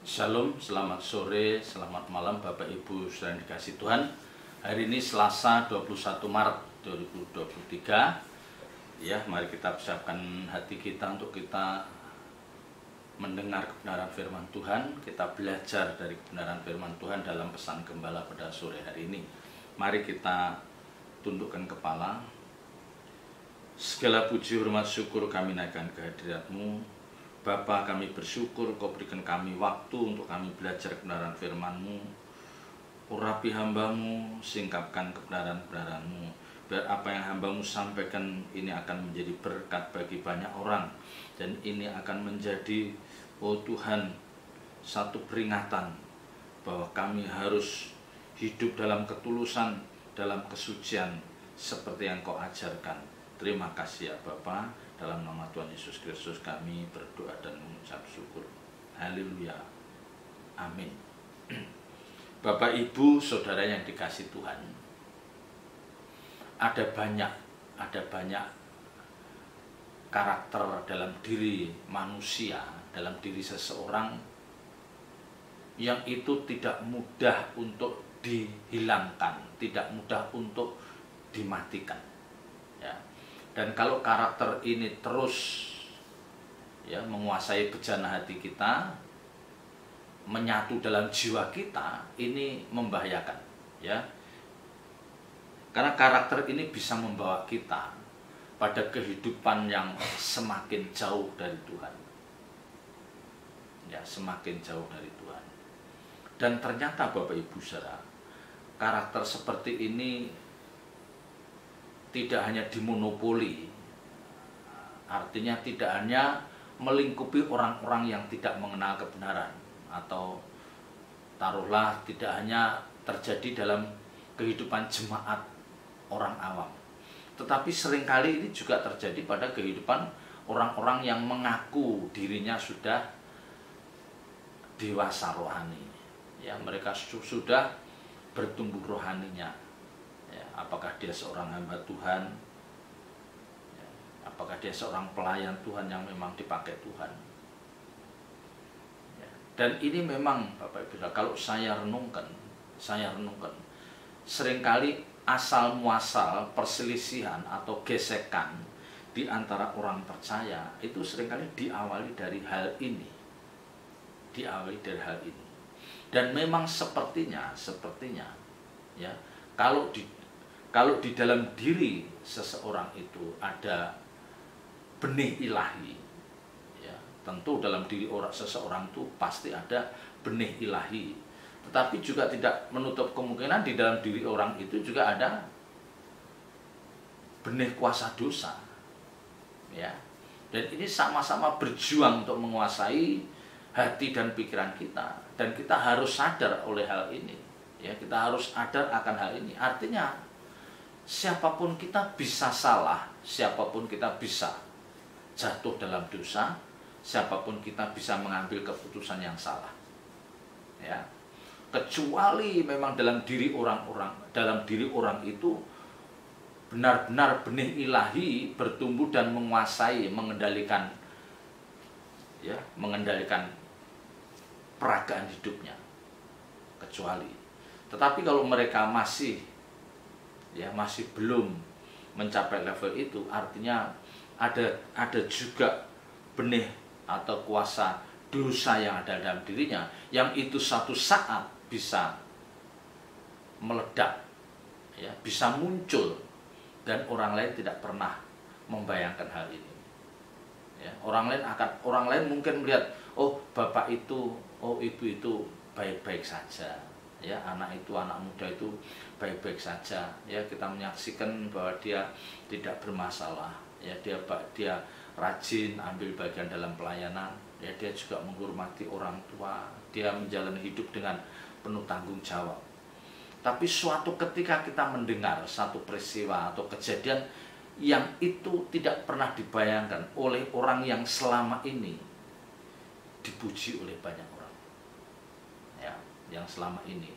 Shalom, selamat sore, selamat malam Bapak Ibu saudara yang dikasih Tuhan. Hari ini Selasa 21 Maret 2023. Ya, mari kita persiapkan hati kita untuk kita mendengar kebenaran firman Tuhan. Kita belajar dari kebenaran firman Tuhan dalam pesan gembala pada sore hari ini. Mari kita tundukkan kepala. Segala puji, hormat, syukur kami naikkan kehadirat-Mu. Bapa, kami bersyukur Kau berikan kami waktu untuk kami belajar kebenaran firman-Mu. Urapi hamba-Mu, singkapkan kebenaran-kebenaran-Mu. Biar apa yang hamba-Mu sampaikan ini akan menjadi berkat bagi banyak orang. Dan ini akan menjadi, oh Tuhan, satu peringatan bahwa kami harus hidup dalam ketulusan, dalam kesucian seperti yang Kau ajarkan. Terima kasih ya Bapa. Dalam nama Tuhan Yesus Kristus kami berdoa dan mengucap syukur. Haleluya. Amin. Bapak, Ibu, Saudara yang dikasih Tuhan. Ada banyak karakter dalam diri manusia, dalam diri seseorang yang itu tidak mudah untuk dihilangkan, tidak mudah untuk dimatikan. Ya. Dan kalau karakter ini terus ya menguasai bejana hati kita, menyatu dalam jiwa kita, ini membahayakan, ya. Karena karakter ini bisa membawa kita pada kehidupan yang semakin jauh dari Tuhan. Ya, semakin jauh dari Tuhan. Dan ternyata Bapak Ibu Saudara, karakter seperti ini tidak hanya dimonopoli, artinya tidak hanya melingkupi orang-orang yang tidak mengenal kebenaran, atau taruhlah tidak hanya terjadi dalam kehidupan jemaat orang awam, tetapi seringkali ini juga terjadi pada kehidupan orang-orang yang mengaku dirinya sudah dewasa rohani, ya, mereka sudah bertumbuh rohaninya. Apakah dia seorang hamba Tuhan, apakah dia seorang pelayan Tuhan yang memang dipakai Tuhan. Dan ini memang Bapak Ibu, kalau saya renungkan, seringkali asal muasal perselisihan atau gesekan di antara orang percaya itu seringkali diawali dari hal ini. Dan memang sepertinya ya, kalau di dalam diri seseorang itu ada benih ilahi, ya, tentu dalam diri seseorang itu pasti ada benih ilahi. Tetapi juga tidak menutup kemungkinan di dalam diri orang itu juga ada benih kuasa dosa, ya. Dan ini sama-sama berjuang untuk menguasai hati dan pikiran kita. Dan kita harus sadar oleh hal ini, ya. Kita harus sadar akan hal ini. Artinya siapapun kita bisa salah, siapapun kita bisa jatuh dalam dosa, siapapun kita bisa mengambil keputusan yang salah. Ya. Kecuali memang dalam diri orang itu benar-benar benih ilahi bertumbuh dan menguasai, mengendalikan peragaan hidupnya. Kecuali. Tetapi kalau mereka masih belum mencapai level itu, artinya ada juga benih atau kuasa dosa yang ada dalam dirinya, yang itu satu saat bisa meledak, ya, bisa muncul, dan orang lain tidak pernah membayangkan hal ini. Ya, orang lain mungkin melihat, oh bapak itu, oh ibu itu baik-baik saja. Ya, anak muda itu baik-baik saja, ya, kita menyaksikan bahwa dia tidak bermasalah, ya, dia rajin ambil bagian dalam pelayanan, ya, dia juga menghormati orang tua, dia menjalani hidup dengan penuh tanggung jawab. Tapi suatu ketika kita mendengar satu peristiwa atau kejadian yang itu tidak pernah dibayangkan oleh orang yang selama ini dipuji oleh banyak orang, ya, yang selama ini,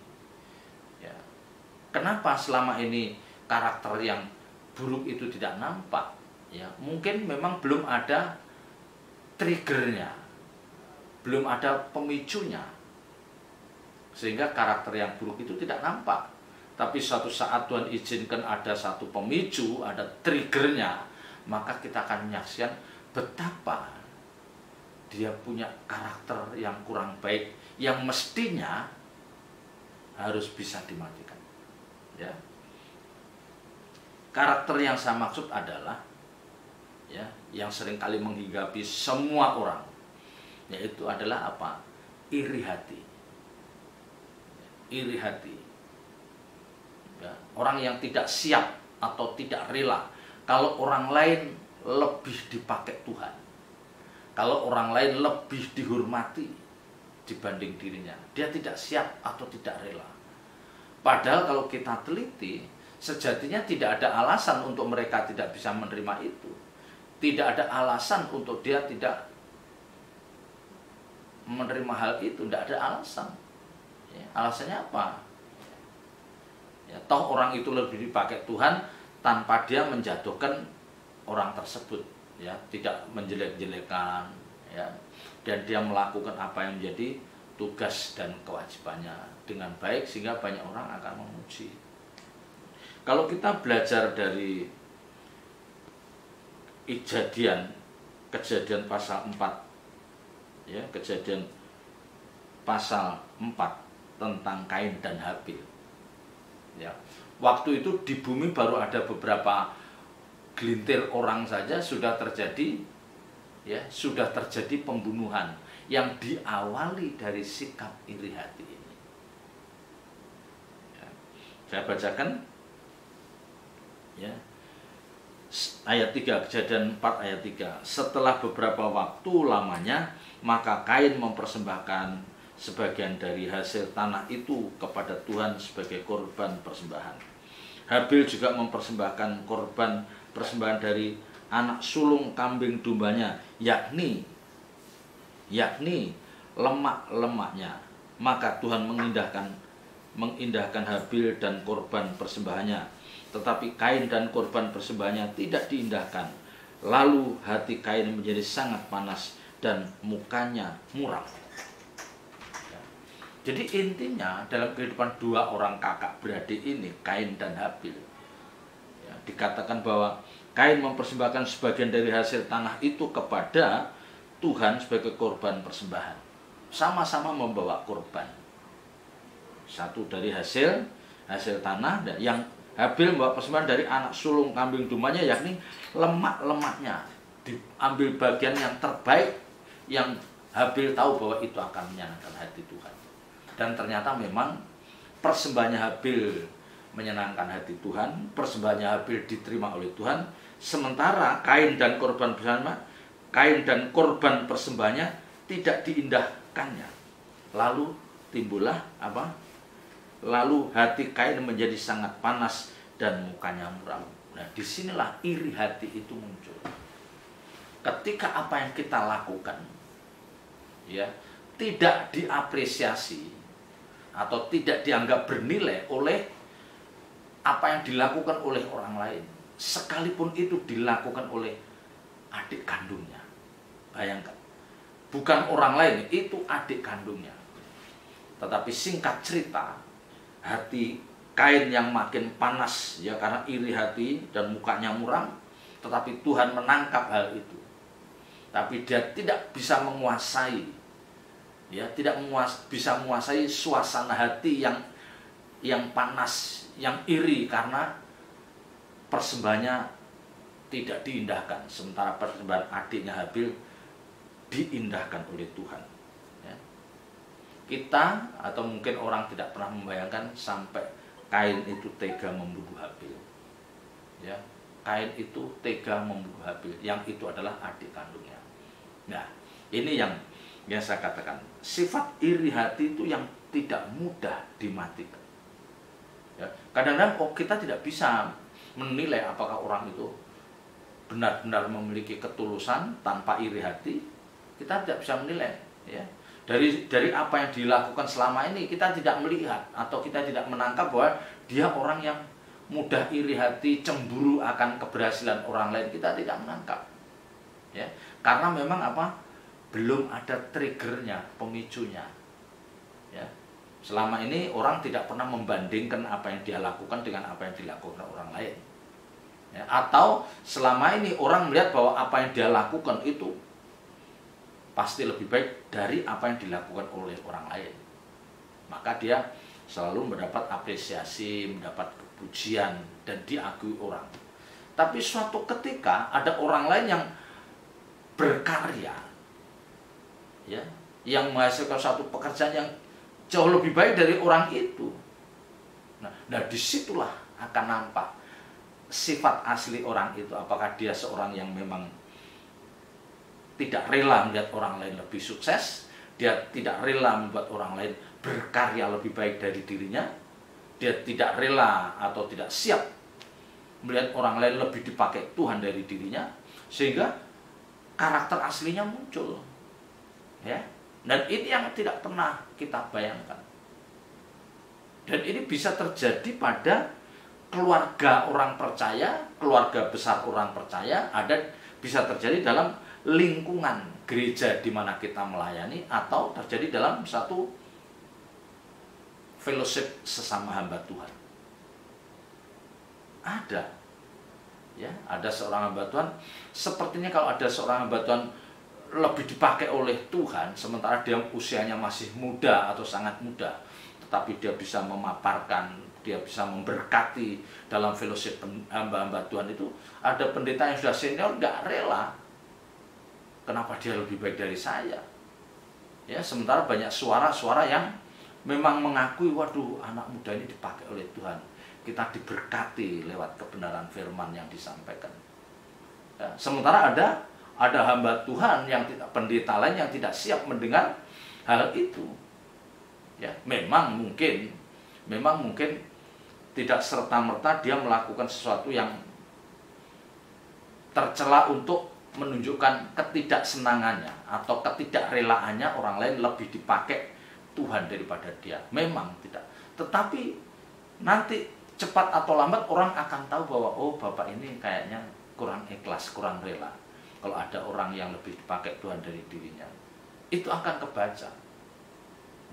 ya, kenapa selama ini karakter yang buruk itu tidak nampak? Ya, mungkin memang belum ada triggernya, belum ada pemicunya, sehingga karakter yang buruk itu tidak nampak. Tapi suatu saat Tuhan izinkan ada satu pemicu, ada triggernya, maka kita akan menyaksikan betapa dia punya karakter yang kurang baik, yang mestinya harus bisa dimatikan. Ya. Karakter yang saya maksud adalah ya, yang seringkali menghinggapi semua orang, yaitu adalah apa? Iri hati. Iri hati. Ya, orang yang tidak siap atau tidak rela kalau orang lain lebih dipakai Tuhan, kalau orang lain lebih dihormati dibanding dirinya, dia tidak siap atau tidak rela. Padahal kalau kita teliti, sejatinya tidak ada alasan untuk mereka tidak bisa menerima itu. Tidak ada alasan untuk dia tidak menerima hal itu, tidak ada alasan. Ya, alasannya apa? Ya, toh orang itu lebih dipakai Tuhan tanpa dia menjatuhkan orang tersebut, ya, tidak menjelek-jelekan, ya, dan dia melakukan apa yang menjadi tugas dan kewajibannya dengan baik sehingga banyak orang akan memuji. Kalau kita belajar dari kejadian pasal 4, ya, kejadian pasal 4 tentang Kain dan Habil. Ya, waktu itu di bumi baru ada beberapa gelintir orang saja sudah terjadi, ya, sudah terjadi pembunuhan yang diawali dari sikap iri hati ini. Ya, saya bacakan, ya, ayat 3, kejadian 4 ayat 3. Setelah beberapa waktu lamanya, maka Kain mempersembahkan sebagian dari hasil tanah itu kepada Tuhan sebagai korban persembahan. Habil juga mempersembahkan korban persembahan dari anak sulung kambing dombanya, yakni lemak-lemaknya. Maka Tuhan mengindahkan Habil dan korban persembahannya, tetapi Kain dan korban persembahannya tidak diindahkan. Lalu hati Kain menjadi sangat panas dan mukanya muram. Jadi intinya dalam kehidupan dua orang kakak beradik ini, Kain dan Habil, ya, dikatakan bahwa Kain mempersembahkan sebagian dari hasil tanah itu kepada Tuhan sebagai korban persembahan. Sama-sama membawa korban. Satu dari hasil tanah, yang Habil membawa persembahan dari anak sulung kambing dombanya, yakni lemak-lemaknya. Diambil bagian yang terbaik yang Habil tahu bahwa itu akan menyenangkan hati Tuhan. Dan ternyata memang persembahannya Habil menyenangkan hati Tuhan, persembahannya Habil diterima oleh Tuhan, sementara Kain dan korban persembahannya tidak diindahkannya. Lalu timbullah apa? Lalu hati Kain menjadi sangat panas dan mukanya muram. Nah, disinilah iri hati itu muncul. Ketika apa yang kita lakukan, ya, tidak diapresiasi atau tidak dianggap bernilai oleh apa yang dilakukan oleh orang lain, sekalipun itu dilakukan oleh adik kandungnya. Bayangkan, bukan orang lain, itu adik kandungnya. Tetapi singkat cerita, hati Kain yang makin panas, ya, karena iri hati dan mukanya muram, tetapi Tuhan menangkap hal itu. Tapi dia tidak bisa menguasai, ya, bisa menguasai suasana hati yang panas, yang iri karena persembahannya tidak diindahkan, sementara persembahan adiknya Habil diindahkan oleh Tuhan. Ya. Kita atau mungkin orang tidak pernah membayangkan sampai Kain itu tega membunuh Habil. Ya, Kain itu tega membunuh Habil, yang itu adalah adik kandungnya. Nah, ini yang saya katakan, sifat iri hati itu yang tidak mudah dimatikan. Ya, kadang-kadang kita tidak bisa menilai apakah orang itu benar-benar memiliki ketulusan tanpa iri hati. Kita tidak bisa menilai, ya. Dari apa yang dilakukan selama ini, kita tidak melihat atau kita tidak menangkap bahwa dia orang yang mudah iri hati, cemburu akan keberhasilan orang lain. Kita tidak menangkap, ya, karena memang apa? Belum ada triggernya, pemicunya, ya. Selama ini orang tidak pernah membandingkan apa yang dia lakukan dengan apa yang dilakukan orang lain. Ya, atau selama ini orang melihat bahwa apa yang dia lakukan itu pasti lebih baik dari apa yang dilakukan oleh orang lain. Maka dia selalu mendapat apresiasi, mendapat pujian, dan diakui orang. Tapi suatu ketika ada orang lain yang berkarya, ya, yang menghasilkan suatu pekerjaan yang jauh lebih baik dari orang itu. Nah, disitulah akan nampak sifat asli orang itu. Apakah dia seorang yang memang tidak rela melihat orang lain lebih sukses, dia tidak rela membuat orang lain berkarya lebih baik dari dirinya, dia tidak rela atau tidak siap melihat orang lain lebih dipakai Tuhan dari dirinya, sehingga karakter aslinya muncul. Ya. Dan ini yang tidak pernah kita bayangkan. Dan ini bisa terjadi pada keluarga orang percaya, keluarga besar orang percaya, ada bisa terjadi dalam lingkungan gereja di mana kita melayani, atau terjadi dalam satu fellowship sesama hamba Tuhan. Ada. Ya, ada seorang hamba Tuhan, sepertinya kalau ada seorang hamba Tuhan lebih dipakai oleh Tuhan, sementara dia usianya masih muda atau sangat muda, tetapi dia bisa memaparkan, dia bisa memberkati dalam fellowship hamba-hamba Tuhan itu. Ada pendeta yang sudah senior nggak rela, kenapa dia lebih baik dari saya? Ya, sementara banyak suara-suara yang memang mengakui, waduh, anak muda ini dipakai oleh Tuhan, kita diberkati lewat kebenaran firman yang disampaikan. Ya, sementara ada hamba Tuhan yang tidak, pendeta lain yang tidak siap mendengar hal itu. Ya, memang mungkin tidak serta-merta dia melakukan sesuatu yang tercela untuk menunjukkan ketidaksenangannya atau ketidakrelaannya orang lain lebih dipakai Tuhan daripada dia. Memang tidak. Tetapi nanti cepat atau lambat orang akan tahu bahwa oh, bapak ini kayaknya kurang ikhlas, kurang rela kalau ada orang yang lebih dipakai Tuhan dari dirinya. Itu akan kebaca.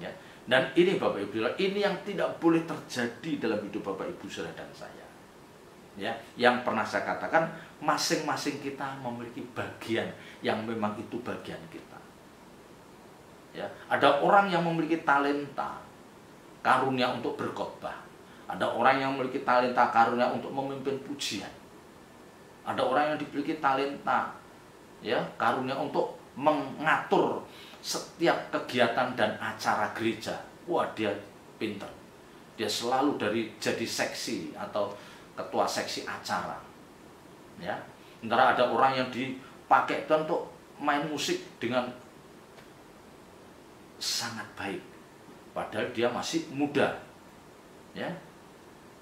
Ya. Dan ini Bapak Ibu, ini yang tidak boleh terjadi dalam hidup Bapak Ibu Saudara dan saya. Ya, yang pernah saya katakan, masing-masing kita memiliki bagian yang memang itu bagian kita. Ya, ada orang yang memiliki talenta, karunia untuk berkhotbah. Ada orang yang memiliki talenta, karunia untuk memimpin pujian. Ada orang yang dimiliki talenta, ya, karunia untuk mengatur setiap kegiatan dan acara gereja. Wah, dia pinter. Dia selalu jadi seksi atau ketua seksi acara. Ya. Sementara ada orang yang dipakai Tuhan untuk main musik dengan sangat baik, padahal dia masih muda. Ya.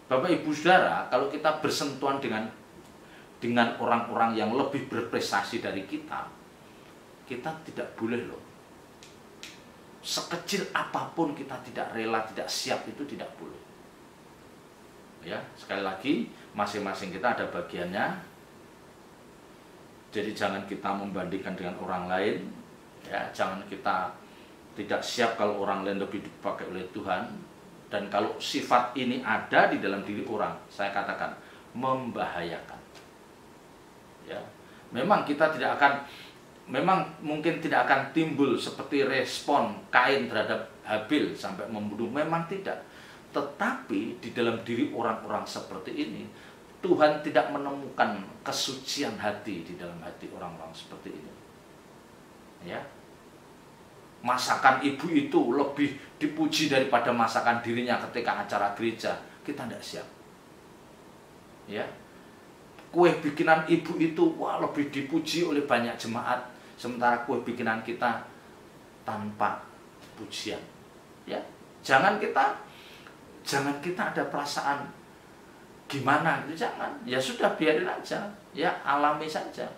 Bapak Ibu Saudara, kalau kita bersentuhan dengan orang-orang yang lebih berprestasi dari kita tidak boleh loh. Sekecil apapun kita tidak rela, tidak siap, itu tidak boleh. Ya, sekali lagi, masing-masing kita ada bagiannya. Jadi jangan kita membandingkan dengan orang lain. Ya, jangan kita tidak siap kalau orang lain lebih dipakai oleh Tuhan. Dan kalau sifat ini ada di dalam diri orang, saya katakan membahayakan. Ya, memang kita tidak akan, memang mungkin tidak akan timbul seperti respon Kain terhadap Habil sampai membunuh, memang tidak. Tetapi di dalam diri orang-orang seperti ini, Tuhan tidak menemukan kesucian hati di dalam hati orang-orang seperti ini. Ya, masakan ibu itu lebih dipuji daripada masakan dirinya ketika acara gereja, kita tidak siap. Ya, kue bikinan ibu itu wah lebih dipuji oleh banyak jemaat, sementara kue bikinan kita tanpa pujian. Ya, jangan kita ada perasaan gimana gitu, jangan. Ya sudah, biarin aja, ya alami saja.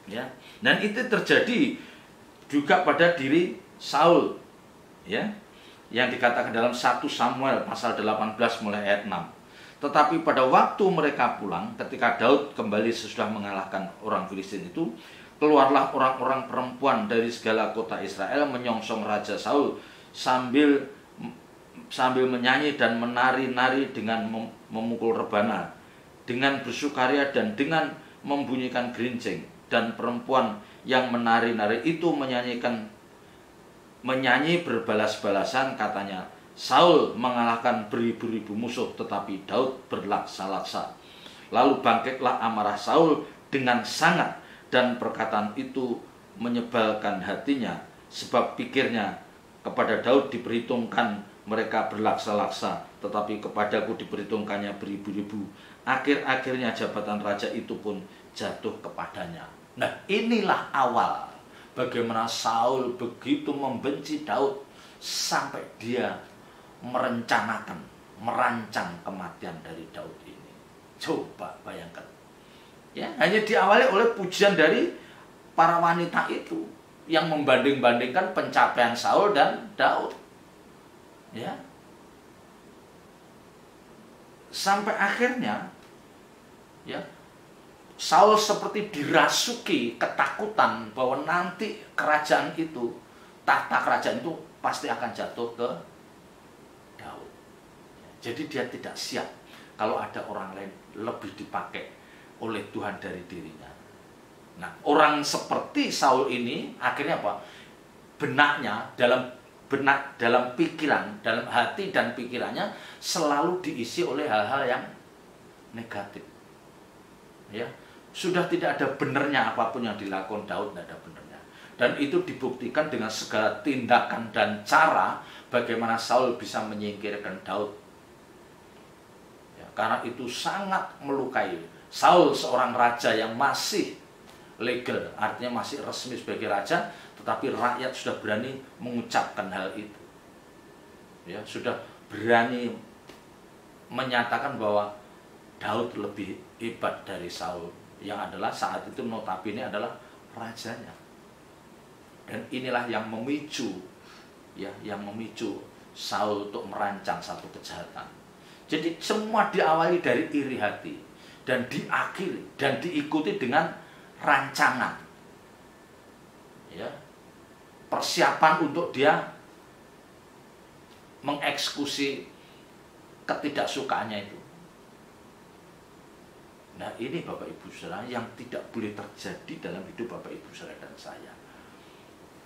Ya, dan itu terjadi juga pada diri Saul, ya, yang dikatakan dalam 1 Samuel pasal 18 mulai ayat 6. Tetapi pada waktu mereka pulang, ketika Daud kembali sesudah mengalahkan orang Filistin itu, keluarlah orang-orang perempuan dari segala kota Israel menyongsong Raja Saul sambil sambil menyanyi dan menari-nari dengan memukul rebana, dengan bersukaria dan dengan membunyikan gerincing. Dan perempuan yang menari-nari itu menyanyi berbalas-balasan, katanya, Saul mengalahkan beribu-ribu musuh, tetapi Daud berlaksa-laksa. Lalu bangkitlah amarah Saul dengan sangat, dan perkataan itu menyebalkan hatinya, sebab pikirnya, kepada Daud diperhitungkan mereka berlaksa-laksa, tetapi kepadaku diperhitungkannya beribu-ribu. Akhir-akhirnya jabatan raja itu pun jatuh kepadanya. Nah, inilah awal bagaimana Saul begitu membenci Daud sampai dia merancang kematian dari Daud ini. Coba bayangkan. Ya, hanya diawali oleh pujian dari para wanita itu yang membanding-bandingkan pencapaian Saul dan Daud. Ya. Sampai akhirnya ya, Saul seperti dirasuki ketakutan bahwa nanti kerajaan itu, tahta kerajaan itu pasti akan jatuh ke Daud. Jadi dia tidak siap kalau ada orang lain lebih dipakai oleh Tuhan dari dirinya. Nah, orang seperti Saul ini akhirnya apa? Benaknya, dalam pikiran, dalam hati dan pikirannya selalu diisi oleh hal-hal yang negatif. Ya, sudah tidak ada benernya apapun yang dilakukan Daud, tidak ada benernya. Dan itu dibuktikan dengan segala tindakan dan cara bagaimana Saul bisa menyingkirkan Daud. Ya, karena itu sangat melukai. Saul seorang raja yang masih legal, artinya masih resmi sebagai raja, tetapi rakyat sudah berani mengucapkan hal itu. Ya, sudah berani menyatakan bahwa Daud lebih hebat dari Saul, yang adalah saat itu notabene adalah rajanya. Dan inilah yang memicu, ya, yang memicu Saul untuk merancang satu kejahatan. Jadi semua diawali dari iri hati dan diakhiri dan diikuti dengan rancangan. Ya. Persiapan untuk dia mengeksekusi ketidaksukaannya itu. Nah, ini Bapak Ibu Saudara yang tidak boleh terjadi dalam hidup Bapak Ibu Saudara dan saya.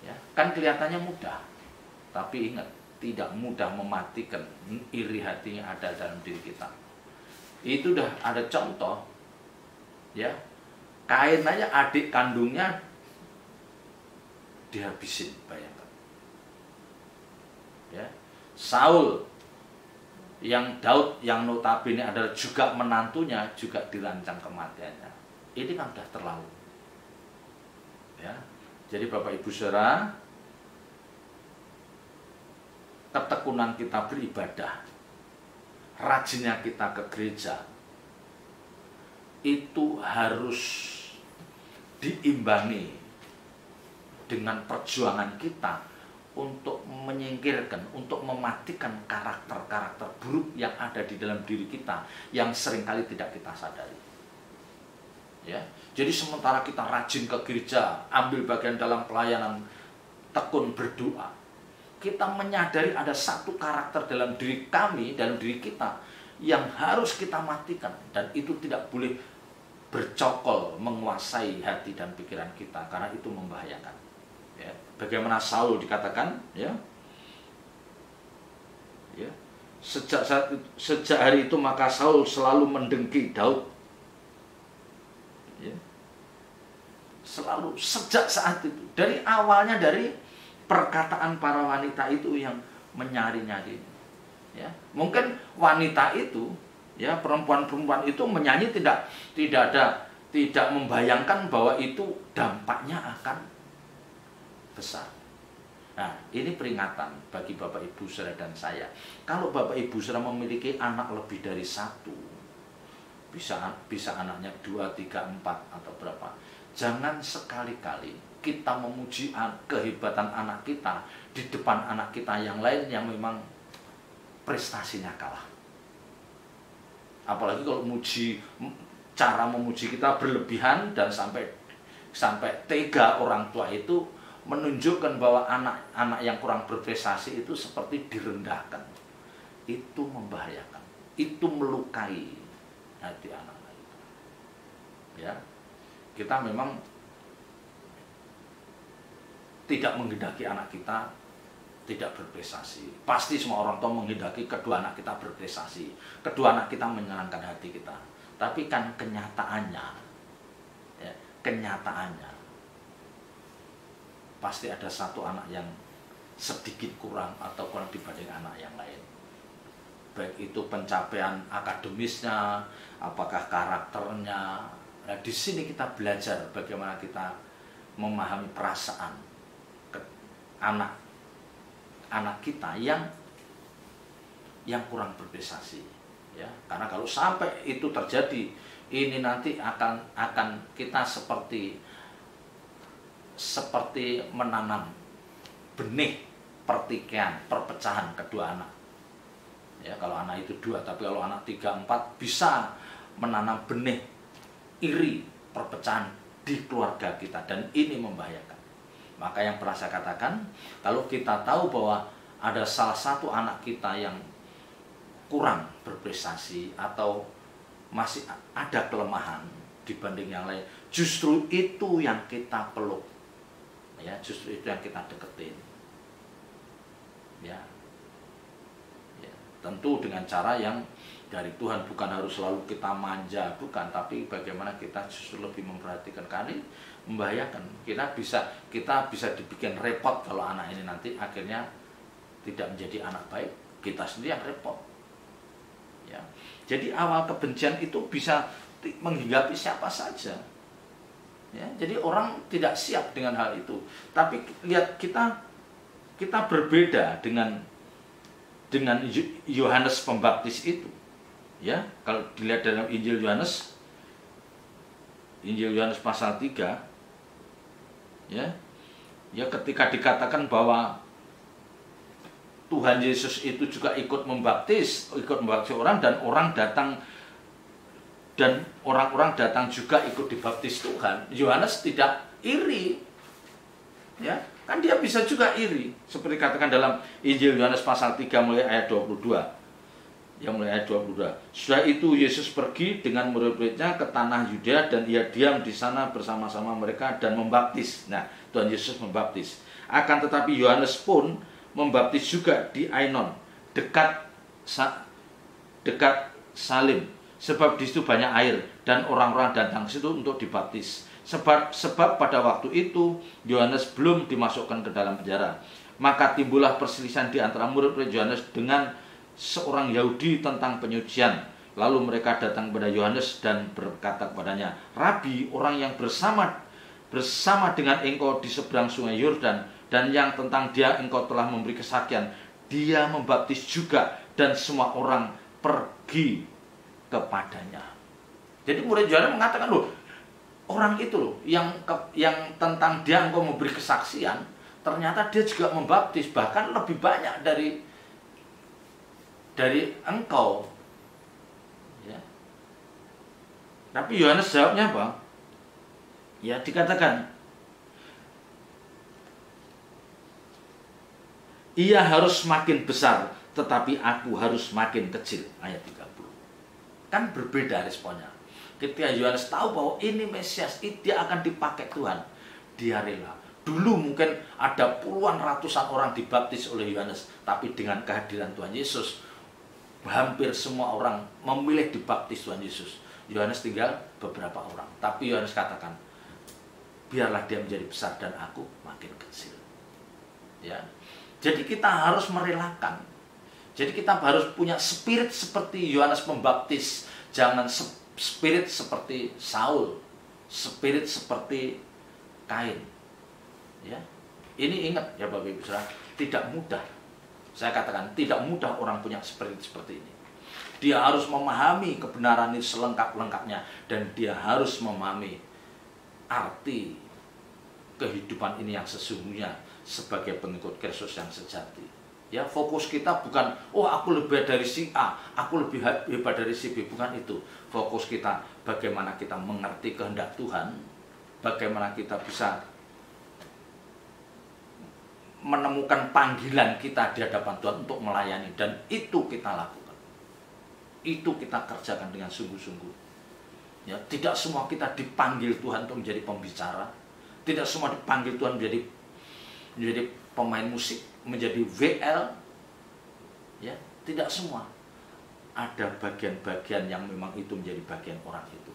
Ya, kan kelihatannya mudah, tapi ingat, tidak mudah mematikan iri hati yang ada dalam diri kita. Itu udah ada contoh, ya, Kain aja adik kandungnya dihabisin, bayangkan. Ya, Saul yang Daud yang notabene adalah juga menantunya juga dirancang kematiannya. Ini kan sudah terlalu. Ya, jadi Bapak Ibu Saudara, ketekunan kita beribadah, rajinnya kita ke gereja, itu harus diimbangi dengan perjuangan kita untuk menyingkirkan, untuk mematikan karakter-karakter buruk yang ada di dalam diri kita yang seringkali tidak kita sadari. Ya, jadi sementara kita rajin ke gereja, ambil bagian dalam pelayanan, tekun berdoa, kita menyadari ada satu karakter dalam diri kami, dalam diri kita yang harus kita matikan, dan itu tidak boleh bercokol menguasai hati dan pikiran kita, karena itu membahayakan. Ya, bagaimana Saul dikatakan, ya, sejak hari itu maka Saul selalu mendengki Daud. Ya, selalu, sejak saat itu, dari awalnya dari perkataan para wanita itu yang menyari-nyari. Ya, mungkin wanita itu, ya, perempuan-perempuan itu menyanyi tidak membayangkan bahwa itu dampaknya akan besar. Nah, ini peringatan bagi Bapak Ibu Saudara dan saya. Kalau Bapak Ibu Saudara memiliki anak lebih dari satu, bisa anaknya 2, 3, 4 atau berapa, jangan sekali-kali kita memuji kehebatan anak kita di depan anak kita yang lain yang memang prestasinya kalah. Apalagi kalau cara memuji kita berlebihan dan sampai tega orang tua itu menunjukkan bahwa anak-anak yang kurang berprestasi itu seperti direndahkan. Itu membahayakan, itu melukai hati anak-anak itu. Ya, kita memang tidak menghendaki anak kita tidak berprestasi. Pasti semua orang tua menghendaki kedua anak kita berprestasi, kedua anak kita menyenangkan hati kita. Tapi kan kenyataannya, ya, kenyataannya pasti ada satu anak yang sedikit kurang atau kurang dibanding anak yang lain. Baik itu pencapaian akademisnya, apakah karakternya. Nah, di sini kita belajar bagaimana kita memahami perasaan anak kita yang kurang berprestasi, ya. Karena kalau sampai itu terjadi, ini nanti akan kita seperti menanam benih pertikaian, perpecahan kedua anak. Ya, kalau anak itu 2, tapi kalau anak 3, 4 bisa menanam benih iri, perpecahan di keluarga kita, dan ini membahayakan. Maka yang pernah saya katakan, kalau kita tahu bahwa ada salah satu anak kita yang kurang berprestasi atau masih ada kelemahan dibanding yang lain, justru itu yang kita peluk, ya, justru itu yang kita deketin, ya. Tentu dengan cara yang dari Tuhan, bukan harus selalu kita manja, bukan, tapi bagaimana kita justru lebih memperhatikan. Kali membahayakan, kita bisa dibikin repot kalau anak ini nanti akhirnya tidak menjadi anak baik, kita sendiri yang repot, ya. Jadi awal kebencian itu bisa menghinggapi siapa saja, ya. Jadi orang tidak siap dengan hal itu. Tapi lihat, kita berbeda dengan Yohanes Pembaptis itu, ya. Kalau dilihat dalam Injil Yohanes pasal 3, ya, ketika dikatakan bahwa Tuhan Yesus itu juga ikut membaptis orang, dan orang-orang datang juga ikut dibaptis Tuhan. Yohanes tidak iri, ya. Kan dia bisa juga iri, seperti katakan dalam Injil Yohanes pasal 3 mulai ayat 22. Ya, mulai ayat 22. Sudah itu Yesus pergi dengan murid-muridnya ke tanah Yudea, dan ia diam di sana bersama-sama mereka dan membaptis. Nah, Tuhan Yesus membaptis. Akan tetapi Yohanes pun membaptis juga di Ainon, dekat Salim, sebab di situ banyak air dan orang-orang datang ke situ untuk dibaptis. Sebab pada waktu itu Yohanes belum dimasukkan ke dalam penjara. Maka timbullah perselisihan di antara murid-murid Yohanes dengan seorang Yahudi tentang penyucian. Lalu mereka datang kepada Yohanes dan berkata kepadanya, Rabi, orang yang bersama dengan engkau di seberang sungai Yordan, dan yang tentang dia engkau telah memberi kesaksian, dia membaptis juga, dan semua orang pergi kepadanya. Jadi murid Yohanes mengatakan, loh, orang itu loh yang tentang dia engkau memberi kesaksian, ternyata dia juga membaptis, bahkan lebih banyak dari engkau, ya. Tapi Yohanes jawabnya apa? Ya, dikatakan ia harus makin besar, tetapi aku harus makin kecil. Ayat 30. Kan berbeda responnya. Ketika Yohanes tahu bahwa ini Mesias, dia akan dipakai Tuhan, dia rela. Dulu mungkin ada puluhan ratusan orang dibaptis oleh Yohanes, tapi dengan kehadiran Tuhan Yesus, hampir semua orang memilih dibaptis Tuhan Yesus. Yohanes tinggal beberapa orang, tapi Yohanes katakan, biarlah dia menjadi besar dan aku makin kecil. Ya, jadi kita harus merelakan. Jadi kita harus punya spirit seperti Yohanes Pembaptis, jangan spirit seperti Saul, spirit seperti Kain. Ya, ini ingat ya Bapak Ibu Saudara, tidak mudah. Saya katakan tidak mudah orang punya spirit seperti ini. Dia harus memahami kebenaran ini selengkap-lengkapnya, dan dia harus memahami arti kehidupan ini yang sesungguhnya sebagai pengikut Kristus yang sejati. Ya, fokus kita bukan, oh aku lebih dari si A, aku lebih hebat dari si B, bukan itu. Fokus kita bagaimana kita mengerti kehendak Tuhan, bagaimana kita bisa menemukan panggilan kita di hadapan Tuhan untuk melayani, dan itu kita lakukan. Itu kita kerjakan dengan sungguh-sungguh. Ya, tidak semua kita dipanggil Tuhan untuk menjadi pembicara. Tidak semua dipanggil Tuhan menjadi pemain musik, menjadi VL. Ya, tidak semua. Ada bagian-bagian yang memang itu menjadi bagian orang itu.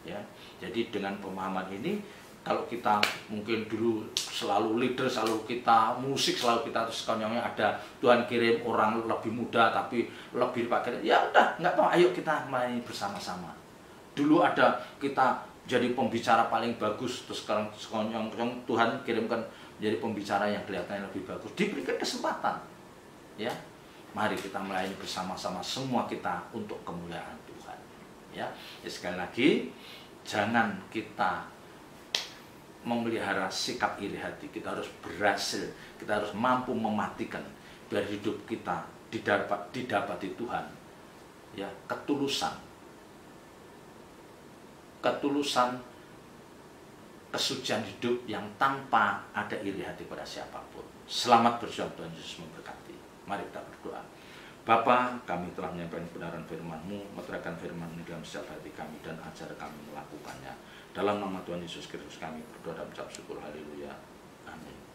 Ya, jadi dengan pemahaman ini, kalau kita mungkin dulu selalu leader, selalu kita musik, selalu kita terus konyolnya ada Tuhan kirim orang lebih muda tapi lebih dipakai, ya udah nggak apa, ayo kita main bersama-sama. Dulu ada kita jadi pembicara paling bagus, terus sekarang sekonyong Tuhan kirimkan jadi pembicara yang kelihatannya lebih bagus, diberikan kesempatan. Ya, mari kita melayani bersama-sama, semua kita untuk kemuliaan Tuhan. Ya, sekali lagi, jangan kita memelihara sikap iri hati. Kita harus berhasil, kita harus mampu mematikan biar hidup kita didapati Tuhan. Ya, ketulusan, kesucian hidup yang tanpa ada iri hati pada siapapun. Selamat berjuang, Tuhan Yesus memberkati. Mari kita berdoa. Bapa, kami telah menyampaikan kebenaran firman-Mu, meterangkan firman-Mu dalam setiap hati kami, dan ajar kami melakukannya. Dalam nama Tuhan Yesus Kristus kami berdoa dan mengucap syukur. Haleluya. Amin.